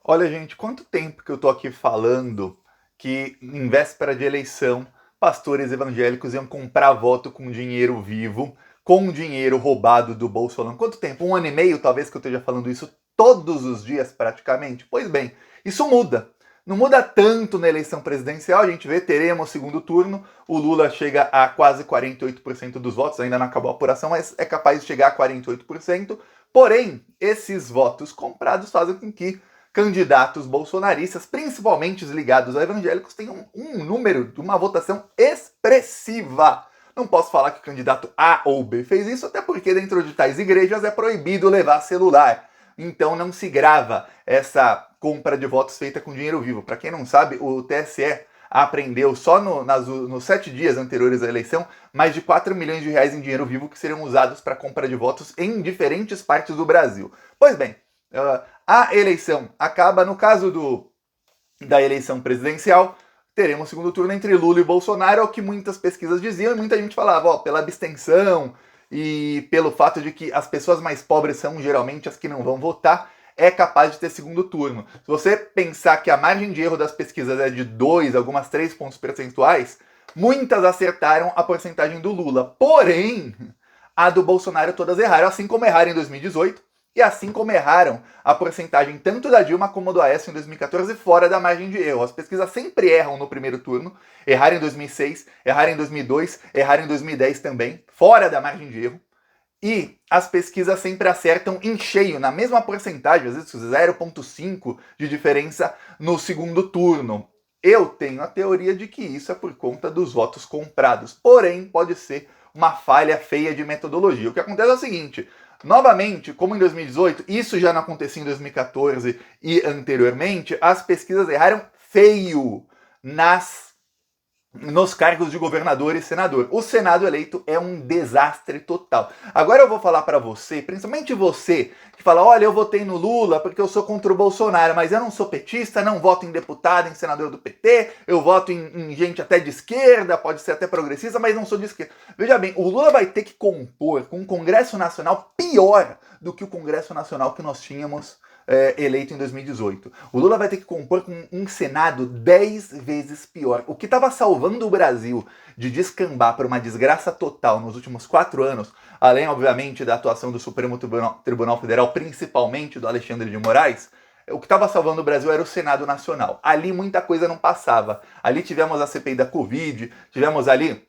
Olha, gente, quanto tempo que eu tô aqui falando que em véspera de eleição, pastores evangélicos iam comprar voto com dinheiro vivo, com dinheiro roubado do Bolsonaro. Quanto tempo? Um ano e meio, talvez, que eu esteja falando isso todos os dias, praticamente? Pois bem, isso muda. Não muda tanto na eleição presidencial, a gente vê, teremos segundo turno, o Lula chega a quase 48% dos votos, ainda não acabou a apuração, mas é capaz de chegar a 48%. Porém, esses votos comprados fazem com que candidatos bolsonaristas, principalmente os ligados a evangélicos, tenham um número de uma votação expressiva. Não posso falar que o candidato A ou B fez isso, até porque dentro de tais igrejas é proibido levar celular. Então não se grava essa compra de votos feita com dinheiro vivo. Para quem não sabe, o TSE apreendeu só nos 7 dias anteriores à eleição mais de 4 milhões de reais em dinheiro vivo que seriam usados para compra de votos em diferentes partes do Brasil. Pois bem, a eleição acaba, no caso da eleição presidencial, teremos segundo turno entre Lula e Bolsonaro, é o que muitas pesquisas diziam, e muita gente falava, ó, pela abstenção e pelo fato de que as pessoas mais pobres são geralmente as que não vão votar, é capaz de ter segundo turno. Se você pensar que a margem de erro das pesquisas é de 2, algumas 3 pontos percentuais, muitas acertaram a porcentagem do Lula. Porém, a do Bolsonaro todas erraram, assim como erraram em 2018, e assim como erraram a porcentagem tanto da Dilma como do Aécio em 2014 fora da margem de erro. As pesquisas sempre erram no primeiro turno, erraram em 2006, erraram em 2002, erraram em 2010 também, fora da margem de erro. E as pesquisas sempre acertam em cheio, na mesma porcentagem, às vezes 0,5 de diferença no segundo turno. Eu tenho a teoria de que isso é por conta dos votos comprados, porém pode ser uma falha feia de metodologia. O que acontece é o seguinte: novamente, como em 2018, isso já não acontecia em 2014 e anteriormente, as pesquisas erraram feio nos cargos de governador e senador. O Senado eleito é um desastre total. Agora eu vou falar para você, principalmente você, que fala, olha, eu votei no Lula porque eu sou contra o Bolsonaro, mas eu não sou petista, não voto em deputado, em senador do PT, eu voto em gente até de esquerda, pode ser até progressista, mas não sou de esquerda. Veja bem, o Lula vai ter que compor com um Congresso Nacional pior do que o Congresso Nacional que nós tínhamos eleito em 2018. O Lula vai ter que compor com um Senado 10 vezes pior. O que estava salvando o Brasil de descambar para uma desgraça total nos últimos 4 anos, além, obviamente, da atuação do Supremo Tribunal Federal, principalmente do Alexandre de Moraes, o que estava salvando o Brasil era o Senado Nacional. Ali muita coisa não passava. Ali tivemos a CPI da Covid, tivemos ali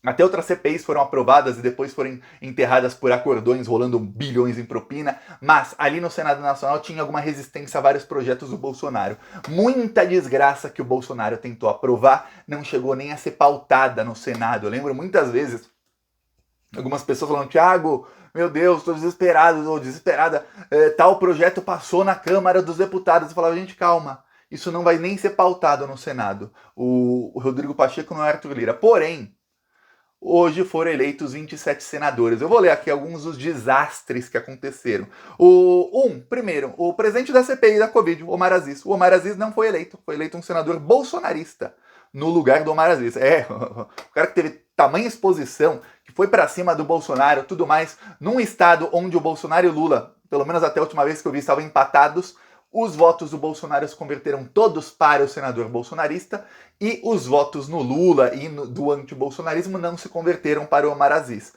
até outras CPIs foram aprovadas e depois foram enterradas por acordões, rolando bilhões em propina, mas ali no Senado Nacional tinha alguma resistência a vários projetos do Bolsonaro. Muita desgraça que o Bolsonaro tentou aprovar não chegou nem a ser pautada no Senado. Eu lembro muitas vezes algumas pessoas falando, Thiago, meu Deus, estou desesperado, estou desesperada, tal projeto passou na Câmara dos Deputados. Eu falava, gente, calma, isso não vai nem ser pautado no Senado. O Rodrigo Pacheco não é Arthur Lira. Porém, hoje foram eleitos 27 senadores. Eu vou ler aqui alguns dos desastres que aconteceram. Primeiro, o presidente da CPI da Covid, o Omar Aziz. O Omar Aziz não foi eleito um senador bolsonarista no lugar do Omar Aziz. O cara que teve tamanha exposição, que foi para cima do Bolsonaro, tudo mais, num estado onde o Bolsonaro e o Lula, pelo menos até a última vez que eu vi, estavam empatados. Os votos do Bolsonaro se converteram todos para o senador bolsonarista e os votos no Lula e do antibolsonarismo não se converteram para o Omar Aziz.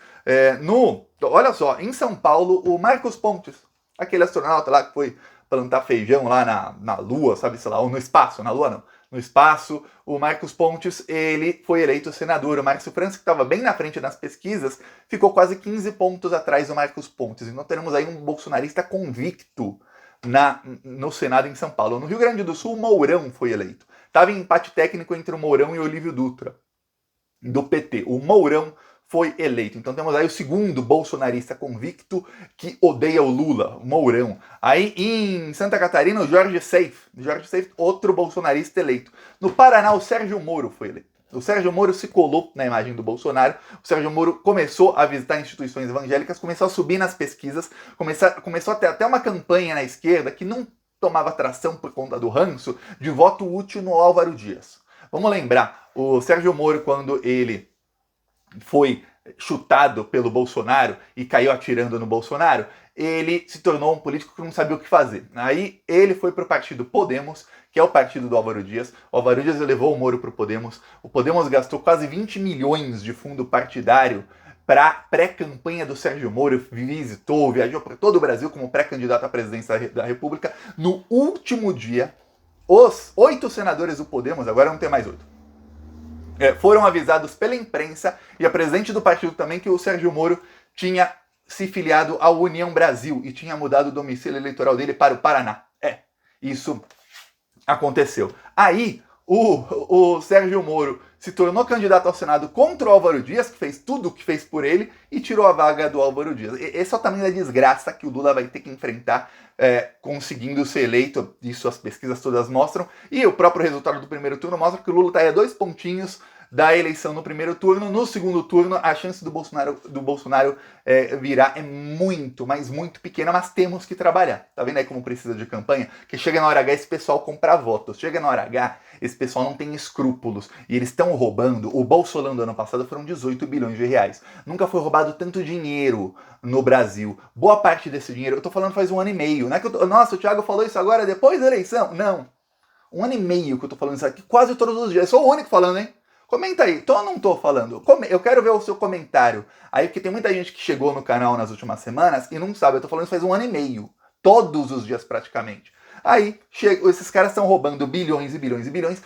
Olha só, em São Paulo, o Marcos Pontes, aquele astronauta lá que foi plantar feijão lá na Lua, sabe, sei lá, ou no espaço, na Lua não, no espaço, o Marcos Pontes, ele foi eleito senador. O Márcio França, que estava bem na frente nas pesquisas, ficou quase 15 pontos atrás do Marcos Pontes. Então teremos aí um bolsonarista convicto no Senado em São Paulo. No Rio Grande do Sul, o Mourão foi eleito. Estava em empate técnico entre o Mourão e o Olívio Dutra, do PT. O Mourão foi eleito. Então temos aí o segundo bolsonarista convicto que odeia o Lula, o Mourão. Aí em Santa Catarina, o Jorge Seife, outro bolsonarista eleito. No Paraná, o Sérgio Moro foi eleito. O Sérgio Moro se colou na imagem do Bolsonaro. O Sérgio Moro começou a visitar instituições evangélicas, começou a subir nas pesquisas, começou a ter até uma campanha na esquerda que não tomava tração por conta do ranço de voto útil no Álvaro Dias. Vamos lembrar, o Sérgio Moro, quando ele foi chutado pelo Bolsonaro e caiu atirando no Bolsonaro, ele se tornou um político que não sabia o que fazer. Aí ele foi para o partido Podemos, que é o partido do Álvaro Dias. O Álvaro Dias levou o Moro para o Podemos gastou quase 20 milhões de fundo partidário para pré-campanha do Sérgio Moro, visitou, viajou por todo o Brasil como pré-candidato à presidência da República. No último dia, os 8 senadores do Podemos, agora não tem mais 8, foram avisados pela imprensa e a presidente do partido também que o Sérgio Moro tinha se filiado à União Brasil e tinha mudado o domicílio eleitoral dele para o Paraná. Isso aconteceu. Aí, o Sérgio Moro se tornou candidato ao Senado contra o Álvaro Dias, que fez tudo o que fez por ele, e tirou a vaga do Álvaro Dias. Esse é o tamanho da desgraça que o Lula vai ter que enfrentar conseguindo ser eleito. Isso as pesquisas todas mostram. E o próprio resultado do primeiro turno mostra que o Lula está aí a 2 pontinhos da eleição no primeiro turno. No segundo turno, a chance do Bolsonaro virar é muito, mas muito pequena, mas temos que trabalhar. Tá vendo aí como precisa de campanha? Que chega na hora H, esse pessoal compra votos. Chega na hora H, esse pessoal não tem escrúpulos. E eles estão roubando. O Bolsolão do ano passado foram 18 bilhões de reais. Nunca foi roubado tanto dinheiro no Brasil. Boa parte desse dinheiro, eu tô falando faz 1 ano e meio. Não é que nossa, o Thiago falou isso agora depois da eleição. Não. 1 ano e meio que eu tô falando isso aqui, quase todos os dias. Eu sou o único falando, hein? Comenta aí, tô ou não tô falando? Eu quero ver o seu comentário. Aí, porque tem muita gente que chegou no canal nas últimas semanas e não sabe, eu tô falando isso faz 1 ano e meio. Todos os dias, praticamente. Aí, esses caras estão roubando bilhões e bilhões e bilhões.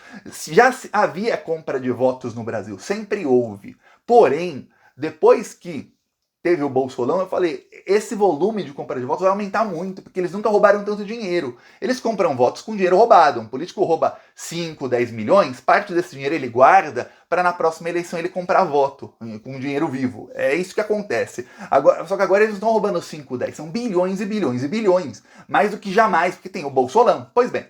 Já havia compra de votos no Brasil, sempre houve. Porém, depois que teve o Bolsolão, eu falei, esse volume de compra de votos vai aumentar muito, porque eles nunca roubaram tanto dinheiro. Eles compram votos com dinheiro roubado. Um político rouba 5, 10 milhões, parte desse dinheiro ele guarda para na próxima eleição ele comprar voto com dinheiro vivo. É isso que acontece. Agora, só que agora eles não estão roubando 5, 10, são bilhões e bilhões e bilhões. Mais do que jamais, porque tem o Bolsolão. Pois bem,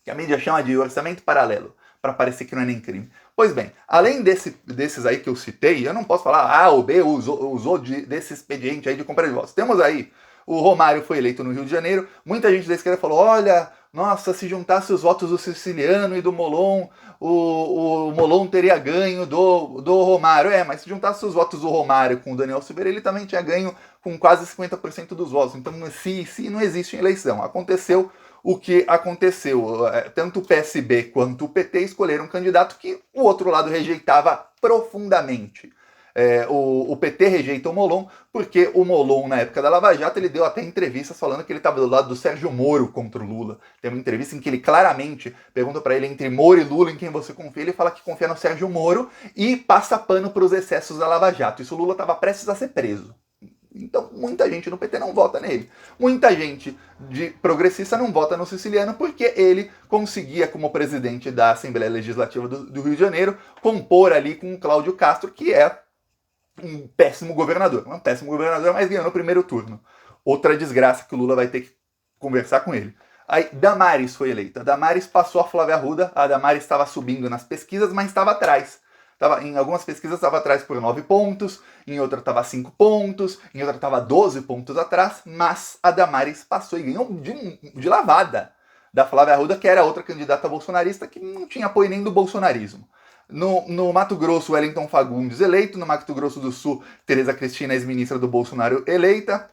que a mídia chama de orçamento paralelo, para parecer que não é nem crime. Pois bem, além desses aí que eu citei, eu não posso falar A ou B usou desse expediente aí de compra de votos. Temos aí, o Romário foi eleito no Rio de Janeiro, muita gente da esquerda falou, olha, nossa, se juntasse os votos do Siciliano e do Molon, o Molon teria ganho do Romário. Mas se juntasse os votos do Romário com o Daniel Silveira, ele também tinha ganho com quase 50% dos votos. Então, se não existe eleição. Aconteceu o que aconteceu. Tanto o PSB quanto o PT escolheram um candidato que o outro lado rejeitava profundamente. O PT rejeita o Molon, porque o Molon, na época da Lava Jato, ele deu até entrevistas falando que ele estava do lado do Sérgio Moro contra o Lula. Tem uma entrevista em que ele claramente pergunta para ele entre Moro e Lula em quem você confia. Ele fala que confia no Sérgio Moro e passa pano para os excessos da Lava Jato. Isso o Lula estava prestes a ser preso. Então, muita gente no PT não vota nele. Muita gente de progressista não vota no Siciliano porque ele conseguia, como presidente da Assembleia Legislativa do Rio de Janeiro, compor ali com o Cláudio Castro, que é um péssimo governador. Um péssimo governador, mas ganhou no primeiro turno. Outra desgraça que o Lula vai ter que conversar com ele. Aí, Damares foi eleita. Damares passou a Flávia Arruda. A Damares estava subindo nas pesquisas, mas estava atrás. Em algumas pesquisas estava atrás por 9 pontos, em outra estava 5 pontos, em outra estava 12 pontos atrás, mas a Damares passou e ganhou de lavada da Flávia Arruda, que era outra candidata bolsonarista que não tinha apoio nem do bolsonarismo. No Mato Grosso, Wellington Fagundes eleito. No Mato Grosso do Sul, Tereza Cristina, ex-ministra do Bolsonaro, eleita.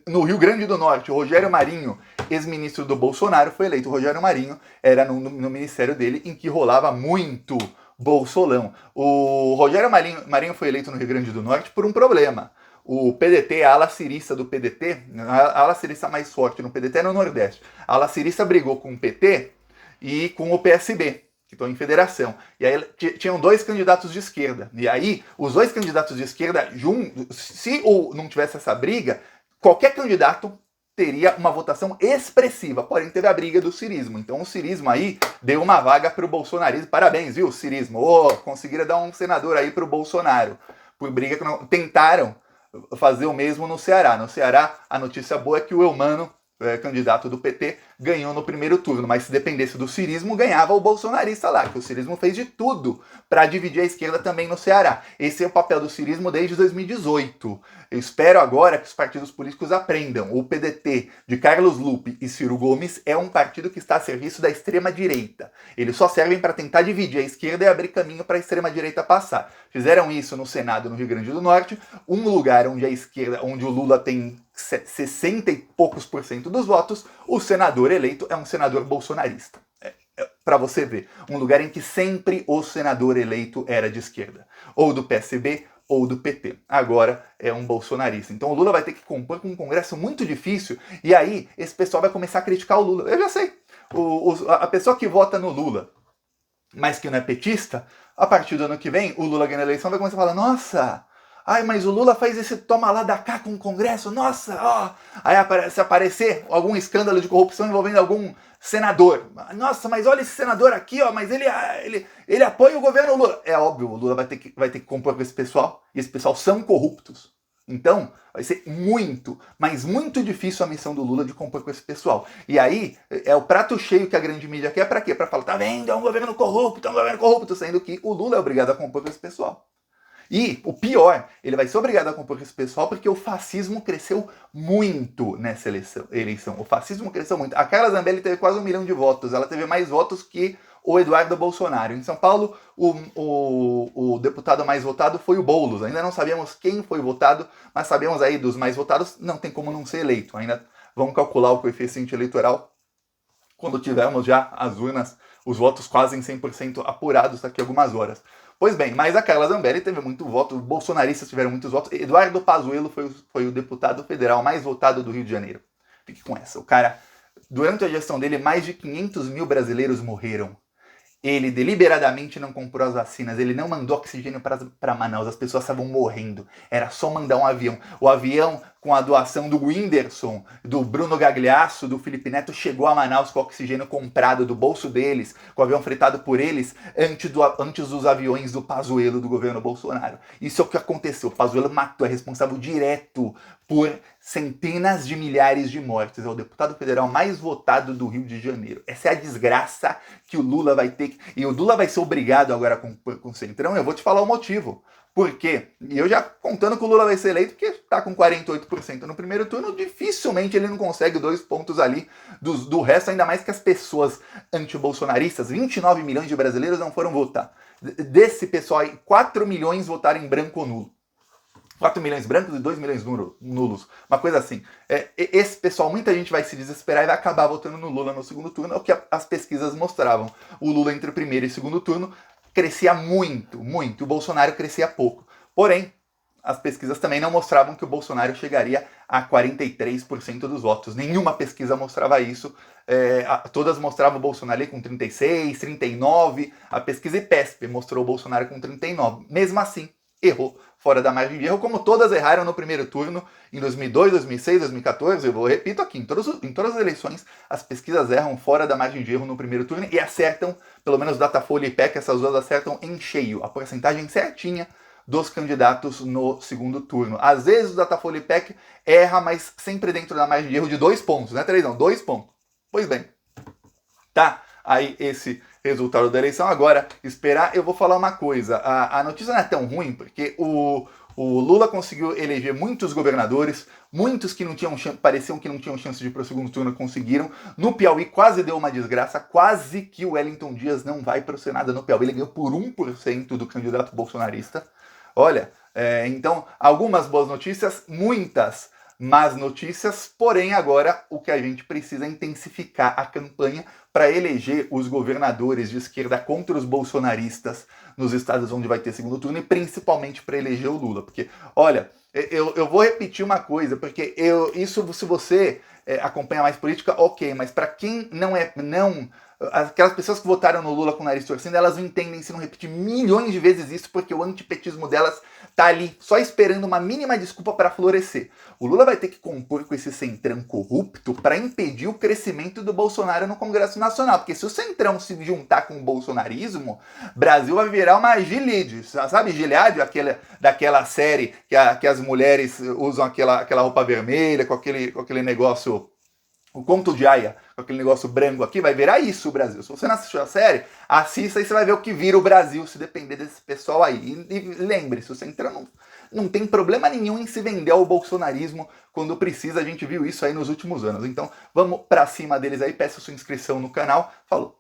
No Rio Grande do Norte, o Rogério Marinho, ex-ministro do Bolsonaro, foi eleito. O Rogério Marinho era no ministério dele em que rolava muito Bolsolão. O Rogério Marinho foi eleito no Rio Grande do Norte por um problema. O PDT, a ala cirista do PDT, a ala cirista mais forte no PDT é no Nordeste. A ala cirista brigou com o PT e com o PSB, que estão em federação. E aí tinham 2 candidatos de esquerda. E aí, os 2 candidatos de esquerda, se não tivesse essa briga, qualquer candidato teria uma votação expressiva, porém teve a briga do cirismo. Então o cirismo aí deu uma vaga para o bolsonarismo. Parabéns, viu, cirismo? Conseguiram dar um senador aí para o Bolsonaro. Por briga que tentaram fazer o mesmo no Ceará. No Ceará, a notícia boa é que o Eumano candidato do PT, ganhou no primeiro turno, mas se dependesse do cirismo, ganhava o bolsonarista lá, que o cirismo fez de tudo para dividir a esquerda também no Ceará. Esse é o papel do cirismo desde 2018. Eu espero agora que os partidos políticos aprendam. O PDT de Carlos Lupe e Ciro Gomes é um partido que está a serviço da extrema-direita. Eles só servem para tentar dividir a esquerda e abrir caminho para a extrema-direita passar. Fizeram isso no Senado, no Rio Grande do Norte, um lugar onde a esquerda, onde o Lula tem 60 e poucos por cento dos votos, o senador eleito é um senador bolsonarista. Para você ver, um lugar em que sempre o senador eleito era de esquerda, ou do PSB ou do PT. Agora é um bolsonarista. Então o Lula vai ter que compor com um congresso muito difícil, e aí esse pessoal vai começar a criticar o Lula. Eu já sei, a pessoa que vota no Lula, mas que não é petista, a partir do ano que vem, o Lula ganha a eleição, vai começar a falar, nossa, ai, mas o Lula faz esse toma lá da cá com o Congresso, nossa, ó. Aí se aparecer algum escândalo de corrupção envolvendo algum senador, nossa, mas olha esse senador aqui, ó, mas ele apoia o governo Lula. É óbvio, o Lula vai ter que compor com esse pessoal, e esse pessoal são corruptos. Então, vai ser muito, mas muito difícil a missão do Lula de compor com esse pessoal. E aí, é o prato cheio que a grande mídia quer pra quê? Pra falar, tá vendo, é um governo corrupto, sendo que o Lula é obrigado a compor com esse pessoal. E o pior, ele vai ser obrigado a compor com esse pessoal porque o fascismo cresceu muito nessa eleição. O fascismo cresceu muito. A Carla Zambelli teve quase 1 milhão de votos. Ela teve mais votos que o Eduardo Bolsonaro. Em São Paulo, o deputado mais votado foi o Boulos. Ainda não sabíamos quem foi votado, mas sabemos aí dos mais votados, não tem como não ser eleito. Ainda vamos calcular o coeficiente eleitoral quando tivermos já as urnas, os votos quase em 100% apurados daqui a algumas horas. Pois bem, mas a Carla Zambelli teve muito voto, os bolsonaristas tiveram muitos votos. Eduardo Pazuello foi o deputado federal mais votado do Rio de Janeiro. Fique com essa. O cara, durante a gestão dele, mais de 500 mil brasileiros morreram. Ele deliberadamente não comprou as vacinas, ele não mandou oxigênio para Manaus, as pessoas estavam morrendo. Era só mandar um avião. O avião, com a doação do Whindersson, do Bruno Gagliasso, do Felipe Neto, chegou a Manaus com oxigênio comprado do bolso deles, com o avião fretado por eles, antes dos aviões do Pazuello do governo Bolsonaro. Isso é o que aconteceu. O Pazuello matou, é responsável direto por centenas de milhares de mortes. É o deputado federal mais votado do Rio de Janeiro. Essa é a desgraça que o Lula vai ter. E o Lula vai ser obrigado agora com o Centrão. Eu vou te falar o motivo. Por quê? E eu já contando que o Lula vai ser eleito, porque está com 48% no primeiro turno, dificilmente ele não consegue 2 pontos ali do resto, ainda mais que as pessoas antibolsonaristas, 29 milhões de brasileiros não foram votar. Desse pessoal aí, 4 milhões votaram em branco ou nulo. 4 milhões brancos e 2 milhões nulos. Uma coisa assim. Esse pessoal, muita gente vai se desesperar e vai acabar votando no Lula no segundo turno. É o que as pesquisas mostravam. O Lula entre o primeiro e segundo turno crescia muito, muito. O Bolsonaro crescia pouco. Porém, as pesquisas também não mostravam que o Bolsonaro chegaria a 43% dos votos. Nenhuma pesquisa mostrava isso. Todas mostravam o Bolsonaro ali com 36, 39. A pesquisa IPESP mostrou o Bolsonaro com 39. Mesmo assim, errou fora da margem de erro, como todas erraram no primeiro turno em 2002, 2006, 2014. Eu repito aqui, em todas as eleições, as pesquisas erram fora da margem de erro no primeiro turno e acertam, pelo menos Datafolha e IPEC, essas duas acertam em cheio, a porcentagem certinha dos candidatos no segundo turno. Às vezes o Datafolha e IPEC erra, mas sempre dentro da margem de erro de 2 pontos, não é 3 não, 2 pontos. Pois bem, tá aí esse resultado da eleição. Agora, esperar, eu vou falar uma coisa. A notícia não é tão ruim, porque o Lula conseguiu eleger muitos governadores, muitos que não tinham pareciam que não tinham chance de ir para o segundo turno, conseguiram. No Piauí quase deu uma desgraça, quase que o Wellington Dias não vai para o Senado no Piauí. Ele ganhou por 1% do candidato bolsonarista. Olha, então, algumas boas notícias, muitas más notícias, porém agora o que a gente precisa é intensificar a campanha para eleger os governadores de esquerda contra os bolsonaristas nos estados onde vai ter segundo turno e principalmente para eleger o Lula. Porque, olha, eu vou repetir uma coisa, porque isso se você acompanha mais política, ok, mas para quem não aquelas pessoas que votaram no Lula com o nariz torcendo, elas não entendem se não repetir milhões de vezes isso, porque o antipetismo delas tá ali só esperando uma mínima desculpa para florescer. O Lula vai ter que compor com esse centrão corrupto para impedir o crescimento do Bolsonaro no Congresso Nacional, porque se o centrão se juntar com o bolsonarismo, Brasil vai virar uma Gilead, sabe Gilead, daquela série que as mulheres usam aquela roupa vermelha, com aquele negócio O conto de Aya, com aquele negócio branco aqui, vai virar isso o Brasil. Se você não assistiu a série, assista e você vai ver o que vira o Brasil se depender desse pessoal aí. E lembre-se, o Centrão não tem problema nenhum em se vender ao bolsonarismo quando precisa. A gente viu isso aí nos últimos anos. Então vamos pra cima deles aí, peça sua inscrição no canal. Falou!